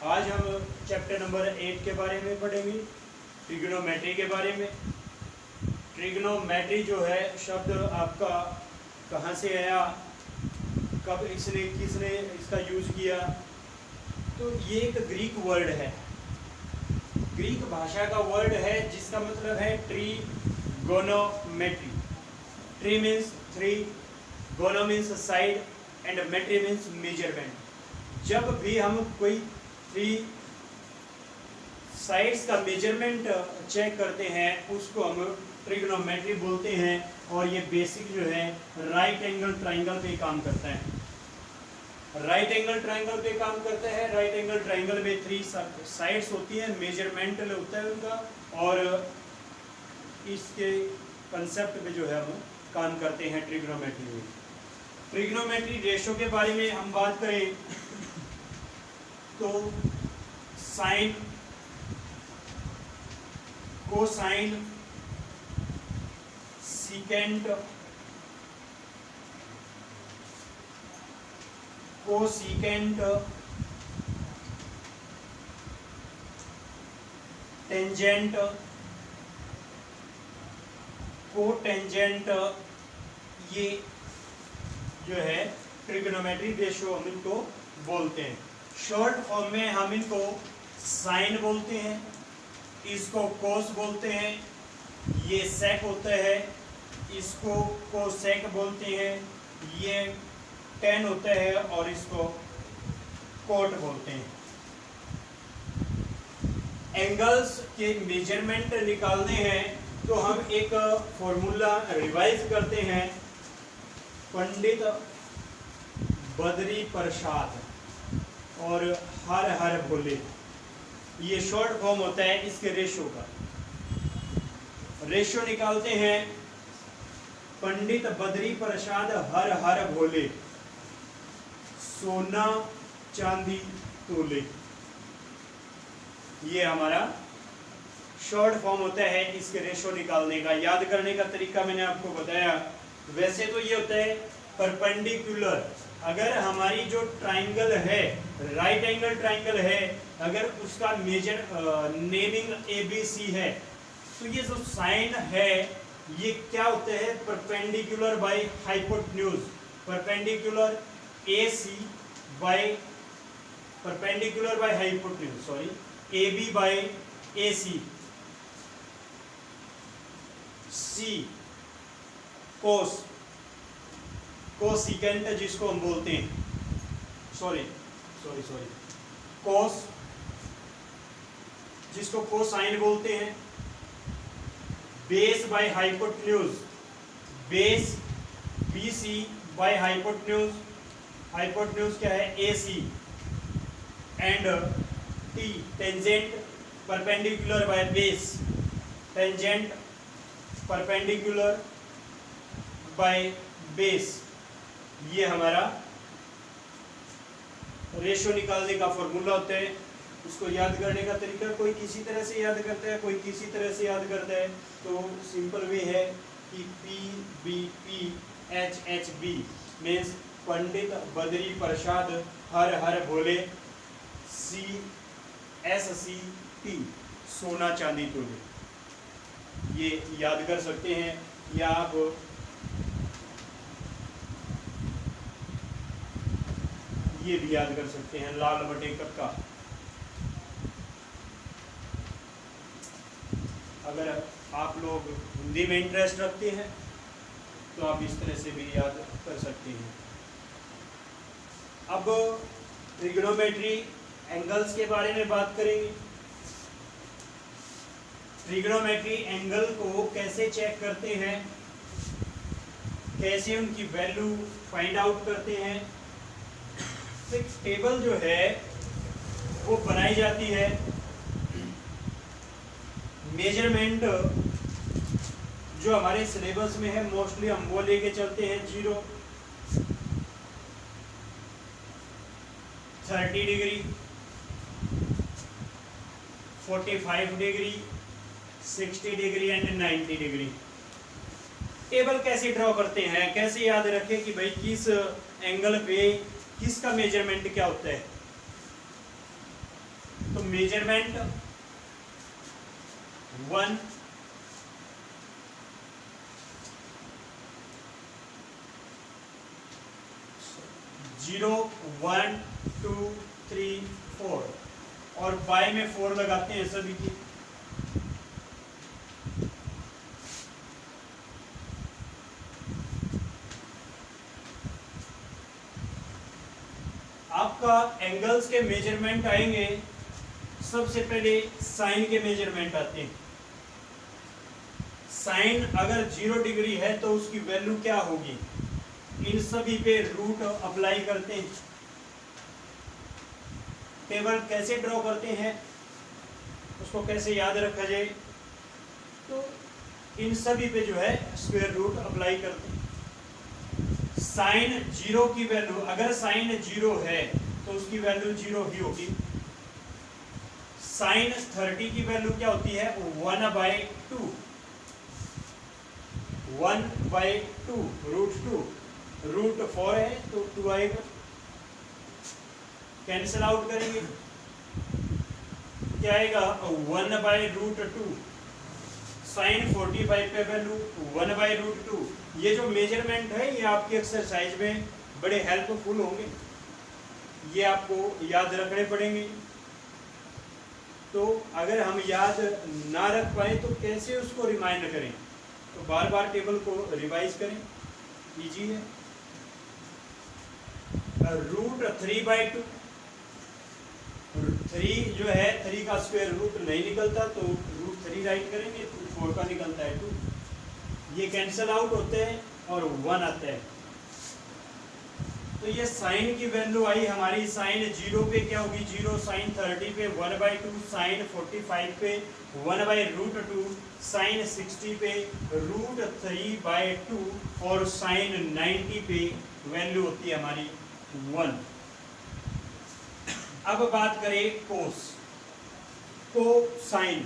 आज हम chapter number 8 के बारे में पढ़ेंगे, ट्रिग्नोमेट्री के बारे में। ट्रिग्नोमेट्री जो है शब्द आपका कहाँ से आया, कब किसने इसका यूज़ किया, तो ये एक ग्रीक वर्ड है, ग्रीक भाषा का वर्ड है जिसका मतलब है trigonometry. Tri means three, gono means side and metry means measurement. जब भी हम कोई थ्री साइड्स का मेजरमेंट चेक करते हैं उसको हम ट्रिग्नोमेट्री बोलते हैं। और ये बेसिक जो है राइट एंगल ट्राइंगल पे काम करता है। राइट एंगल ट्राइंगल पे काम करता है। राइट एंगल ट्राइंगल में थ्री साइड्स होती हैं, मेजरमेंटल होता है उनका, और इसके कंसेप्ट पे जो है हम काम करते हैं ट्रिग्नोमेट्री में। ट्रिग्नोमेट्री रेशो के बारे में हम बात करें तो sine, cosine, secant, cosecant, tangent, cotangent, ये जो है ट्रिग्नोमेट्री रेशो हम इनको बोलते हैं। शॉर्ट फॉर्म में हम इनको साइन बोलते हैं, इसको कोस बोलते हैं, ये सेक होता है, इसको कोसेक बोलते हैं, ये टेन होता है और इसको कोट बोलते हैं। एंगल्स के मेजरमेंट निकालने हैं तो हम एक फॉर्मूला रिवाइज करते हैं। पंडित बद्री प्रसाद और हर हर भोले, ये शॉर्ट फॉर्म होता है इसके रेशो का। रेशो निकालते हैं पंडित बद्री प्रसाद हर हर भोले, सोना चांदी तोले, ये हमारा शॉर्ट फॉर्म होता है इसके रेशो निकालने का। याद करने का तरीका मैंने आपको बताया। वैसे तो ये होता है परपेंडिकुलर। अगर हमारी जो ट्राइंगल है, राइट एंगल ट्राइंगल है, अगर उसका मेजर नेमिंग ABC है तो ये जो साइन है ये क्या होते हैं, perpendicular by hypotenuse. Perpendicular AC by perpendicular by hypotenuse, sorry, AB by AC। C cos, cosecant जिसको हम बोलते हैं, सॉरी, कोस जिसको कोसाइन बोलते हैं। Base by hypotenuse, base BC by hypotenuse, hypotenuse क्या है AC। And T tangent perpendicular by base, tangent perpendicular by base. ये हमारा रेशो निकालने का फॉर्मूला होता है। उसको याद करने का तरीका, कोई किसी तरह से याद करता है, कोई किसी तरह से याद करता है। तो सिंपल वे है कि PBP HHB means Pandit Badri Prasad हर हर भोले, CSCT सोना चांदी तोले। ये याद कर सकते हैं, या आप ये भी याद कर सकते हैं, लाल बटे कक्का। अगर आप लोग हिंदी में इंटरेस्ट रखते हैं तो आप इस तरह से भी याद कर सकते हैं। अब ट्रिग्नोमेट्री एंगल्स के बारे में बात करेंगे। ट्रिग्नोमेट्री एंगल को कैसे चेक करते हैं, कैसे उनकी वैल्यू फाइंड आउट करते हैं। एक टेबल जो है वो बनाई जाती है। मेजरमेंट जो हमारे सिलेबस में है मोस्टली हम वो लेके चलते हैं 0, 30 degree, 45 degree, 60 degree and 90 degree. Table कैसे ड्रॉ करते हैं, कैसे याद रखें कि भाई किस एंगल पे किसका मेजरमेंट क्या होता है। मेजरमेंट 1 0 1 2 3 4 और बाय में 4 लगाते हैं सभी की। आपका एंगल्स के मेजरमेंट आएंगे, सबसे पहले साइन के मेजरमेंट आते हैं। साइन अगर 0 डिग्री है तो उसकी वैल्यू क्या होगी, इन सभी पे रूट अप्लाई करते हैं। टेबल कैसे ड्रॉ करते हैं, उसको कैसे याद रखा जाए, तो इन सभी पे जो है स्क्वायर रूट अप्लाई करते हैं। साइन 0 की वैल्यू, अगर साइन 0 है तो उसकी वैल्यू 0 ही होगी। साइन 30 की वैल्यू क्या होती है, 1/2 1/2 √2 √4 है तो 2 आएगा। कैंसिल आउट करेंगे, क्या आएगा 1/√2। साइन 45 पे वैल्यू 1/√2। ये जो मेजरमेंट है ये आपके एक्सरसाइज में बड़े हेल्पफुल होंगे, ये आपको याद रखने पड़ेंगे। तो अगर हम याद ना रख पाए तो कैसे उसको रिमाइंड करें, तो बार बार टेबल को रिवाइज करें, इजी है। √3/2, 3 जो है 3 का स्क्वायर रूट नहीं निकलता तो √3 राइट करेंगे, 4 का निकलता है 2। ये कैंसल आउट होते हैं और 1 आता है। तो ये साइन की वैल्यू आई हमारी, साइन 0 पे क्या होगी 0, साइन 30 पे 1/2, साइन 45 पे 1/√2, साइन 60 पे √3/2 और साइन 90 पे वैल्यू होती है हमारी 1। अब बात करें कोस, कोसाइन,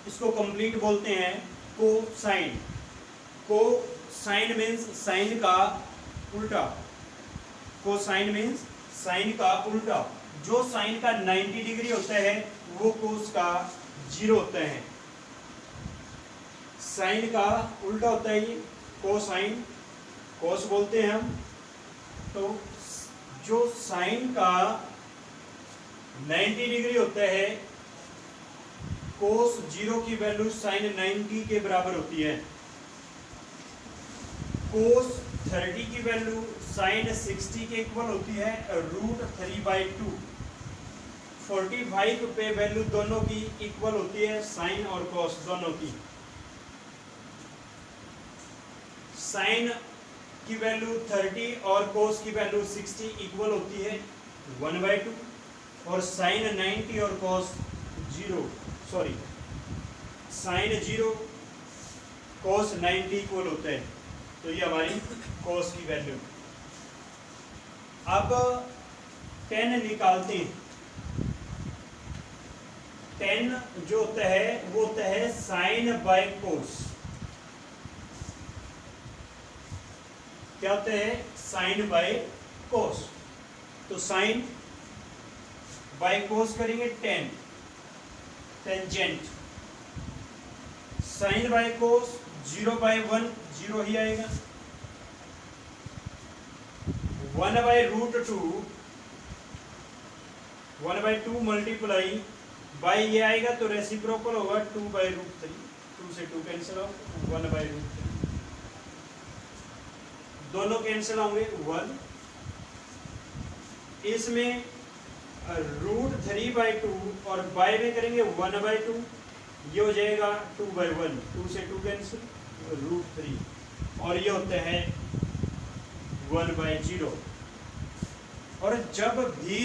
इसको कंप्लीट बोलते हैं कोसाइन। कोसाइन मीन्स साइन का उल्टा, कोसाइन मीन्स साइन का उल्टा। जो साइन का 90 डिग्री होता है वो कोस का 0 होता है। साइन का उल्टा होता है ये कोसाइन, कोस बोलते हैं हम। तो जो साइन का 90 डिग्री होता है, कोस 0 की वैल्यू साइन 90 के बराबर होती है। कोस 30 की वैल्यू साइन 60 के इक्वल होती है √3/2। 45 पे वैल्यू दोनों की इक्वल होती है, साइन और कोस दोनों की। साइन की वैल्यू 30 और कोस की वैल्यू 60 इक्वल होती है 1/2, और साइन 90 और कोस 0, सॉरी साइन 0 कोस 90 इक्वल होते हैं। तो ये हमारी कोस की वैल्यू। अब tan निकालते हैं। tan जो होता है वो होता है साइन बाय कोस। क्या होता है, साइन बाय कोस। तो साइन बाय कोस करेंगे tan, tangent. Sine by cos 0/1 0 ही आएगा। 1/√2 1/2 मल्टीप्लाई बाई ये आएगा तो रेसिप्रोकल होगा 2/√3। 2 से 2 कैंसिल हो, 1/√3 दोनों कैंसिल होंगे 1। इसमें √3/2 और बाय में करेंगे 1/2, ये हो जाएगा 2/1। 2 से 2 कैंसिल, √3 और ये होता है 1/0। और जब भी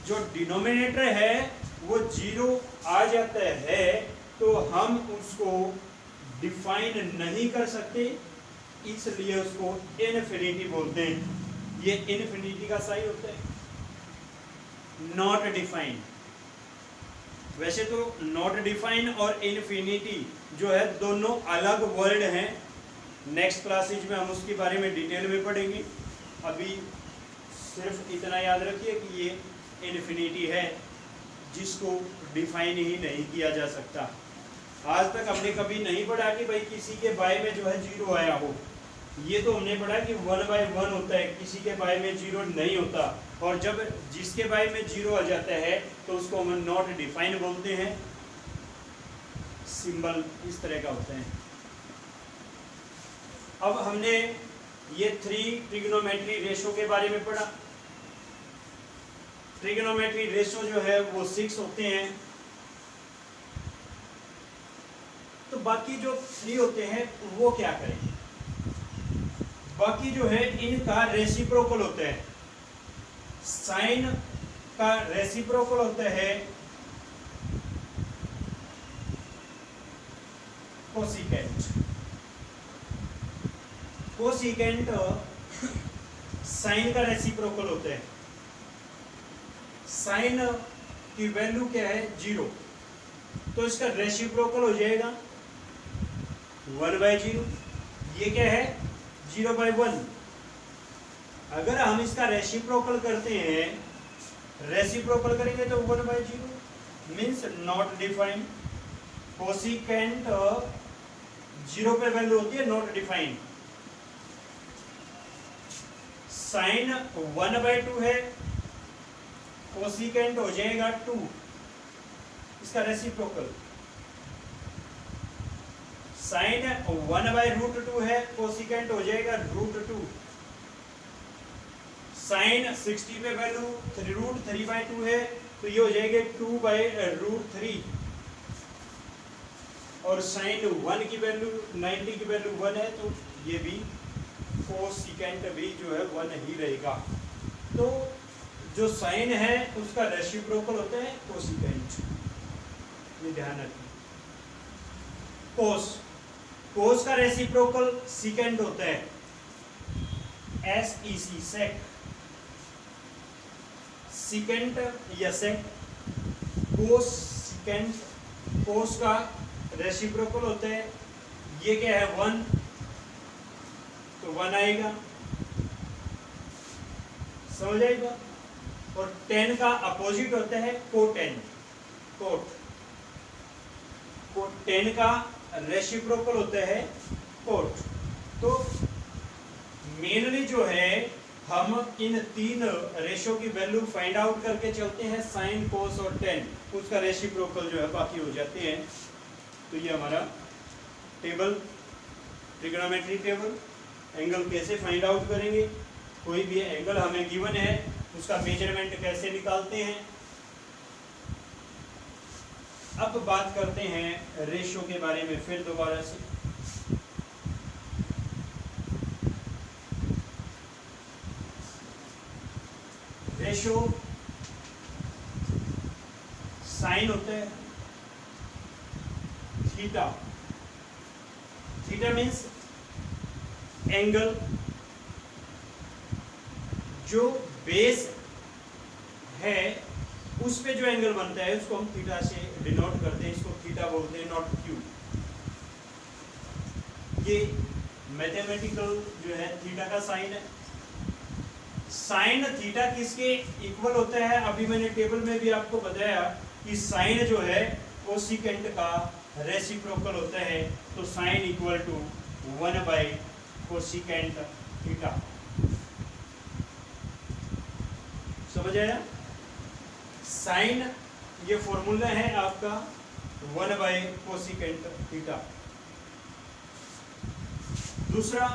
जो डिनोमिनेटर है वो 0 आ जाता है तो हम उसको डिफाइन नहीं कर सकते, इसलिए उसको इनफिनिटी बोलते हैं। ये इनफिनिटी का साइन होता है, नॉट डिफाइन। वैसे तो नॉट डिफाइन और इनफिनिटी जो है दोनों अलग वर्ड हैं। नेक्स्ट क्लासेज में हम उसके बारे में डिटेल में पढ़ेंगे। अभी सिर्फ इतना याद रखिए कि ये इनफिनिटी है जिसको डिफाइन ही नहीं किया जा सकता। आज तक हमने कभी नहीं पढ़ा कि भाई किसी के बाय में जो है 0 आया हो। ये तो हमने पढ़ा कि 1/1 होता है, किसी के बाय में 0 नहीं होता। और जब जिसके बाय में 0 आ जाता है तो उसको हम नॉट डिफाइन बोलते हैं। सिंबल इस तरह का होता है। अब हमने ये 3 ट्रिग्नोमेट्री रेशो के बारे में पढ़ा। ट्रिग्नोमेट्री रेशो जो है वो 6 होते हैं। तो बाकी जो 3 होते हैं वो क्या करें? बाकी जो है इनका रेसिप्रोकल होता है। साइन का रेसिप्रोकल होता है कोसिकेंट। कोसिकेंट साइन का रेसिप्रोकल होता है। साइन की वैल्यू क्या है? 0। तो इसका रेसिप्रोकल हो जाएगा 1/0। ये क्या है? 0/1। अगर हम इसका रेसिप्रोकल करते हैं, रेसिप्रोकल करेंगे तो 1/0 मीन्स नॉट डिफाइंड। कोसिकेंट 0 पे वैल्यू होती है नॉट डिफाइंड। साइन 1/2 है, कोसिकेंट हो जाएगा 2, इसका रेसिप्रोकल। साइन 1/√2 है, कोसिकेंट हो जाएगा √2। साइन 60 पे वैल्यू √3/2 है, तो ये हो जाएगा 2/√3। और साइन 1 की वैल्यू 90 की वैल्यू 1 है, तो ये भी कोसिकेंट भी जो है 1 ही रहेगा। तो जो साइन है उसका रेसिप्रोकल होता है कोसिकेंट। ये ध्यान रखिए। कोस, कोस का रेसिप्रोकल सिकेंट होता है, SEC सेक। सिकेंट या सेक, कोस सिकेंट, कोस का रेसिप्रोकल होता है। ये क्या है? 1, तो 1 आएगा, समझ आएगा। और टेन का अपोजिट होता है कोटेन। कोट, टेन का रेसिप्रोकल होता है कोट। तो मेनली जो है हम इन 3 रेशो की वैल्यू फाइंड आउट करके चलते हैं। साइन, कोस और टेन, उसका रेसिप्रोकल जो है बाकी हो जाते हैं। तो ये हमारा टेबल, ट्रिग्नोमेट्री टेबल। एंगल कैसे फाइंड आउट करेंगे? कोई भी एंगल हमें गिवन है, उसका मेजरमेंट कैसे निकालते हैं। अब बात करते हैं रेशो के बारे में फिर दोबारा से। रेशो साइन होता है थीटा। थीटा मीन्स एंगल जो बेस है उस पे जो एंगल बनता है उसको हम थीटा से डिनोट करते हैं। इसको थीटा बोलते हैं, नॉट क्यू। ये मैथमेटिकल जो है थीटा का साइन है। साइन थीटा किसके इक्वल होता है? अभी मैंने टेबल में भी आपको बताया कि साइन जो है कोसिकेंट का रेसिप्रोकल होता है। तो साइन इक्वल टू 1/कोसिकेंट थीटा। समझ आया? साइन ये फॉर्मूला है आपका 1/कोसिकेंट थीटा। दूसरा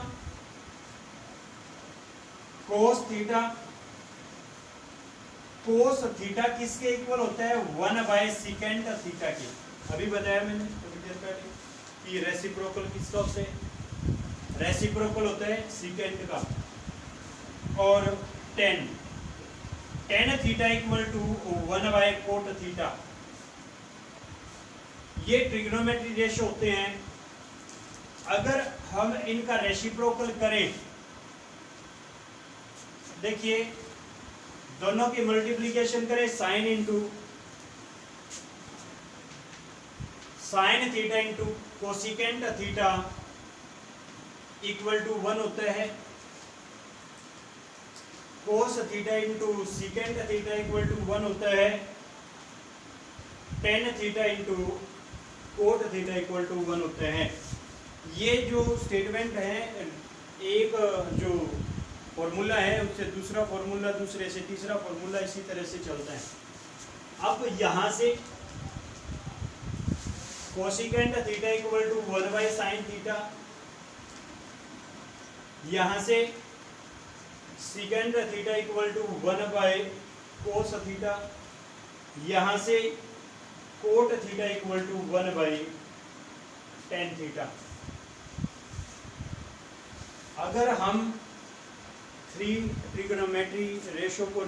कोस थीटा। कोस थीटा किसके इक्वल होता है? 1/सेकेंट थीटा के। अभी बताया मैंने थोड़ी देर पहले कि रेसिप्रोकल किसका होता है? रेसिप्रोकल होता है सेकेंट का। और टेन थीटा इक्वल टू 1/कोट थीटा। ये ट्रिग्नोमेट्री रेशो होते हैं। अगर हम इनका रेसिप्रोकल करें, देखिए दोनों की मल्टीप्लिकेशन करें, sine into sine theta into cosecant theta equal to 1 होता है। Cos theta into secant theta equal to 1 होता है। Tan theta into cot theta equal to 1 होते हैं। ये जो स्टेटमेंट है, एक जो फॉर्मूला है उससे दूसरा फॉर्मूला, दूसरे से तीसरा फॉर्मूला, इसी तरह से चलता है। अब यहाँ से cosecant theta equal to 1 by sine theta, यहाँ से secant theta equal to 1 by cos theta, यहाँ से cot theta equal to 1 by tan theta. अगर हम 3 ट्रिगोनोमेट्री रेशो को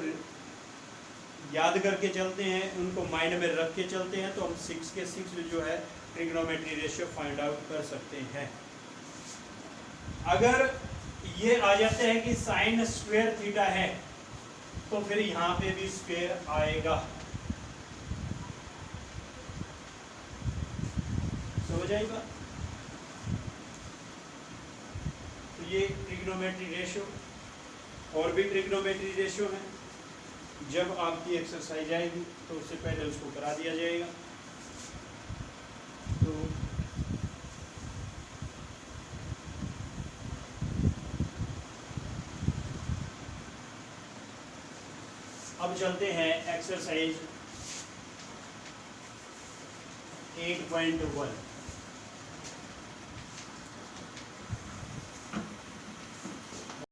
याद करके चलते हैं, उनको माइंड में रख के चलते हैं, तो हम 6 के 6 जो है ट्रिगोनोमेट्री रेशियो फाइंड आउट कर सकते हैं। अगर ये आ जाते हैं कि साइन स्क्वायर थीटा है, तो फिर यहाँ पे भी स्क्वायर आएगा। समझ आएगा? तो ये ट्रिग्नोमेट्री रेशियो, और भी ट्रिग्नोमेट्री रेशियो है। जब आपकी एक्सरसाइज आएगी तो उससे पहले उसको करा दिया जाएगा। तो अब चलते हैं एक्सरसाइज 8.1।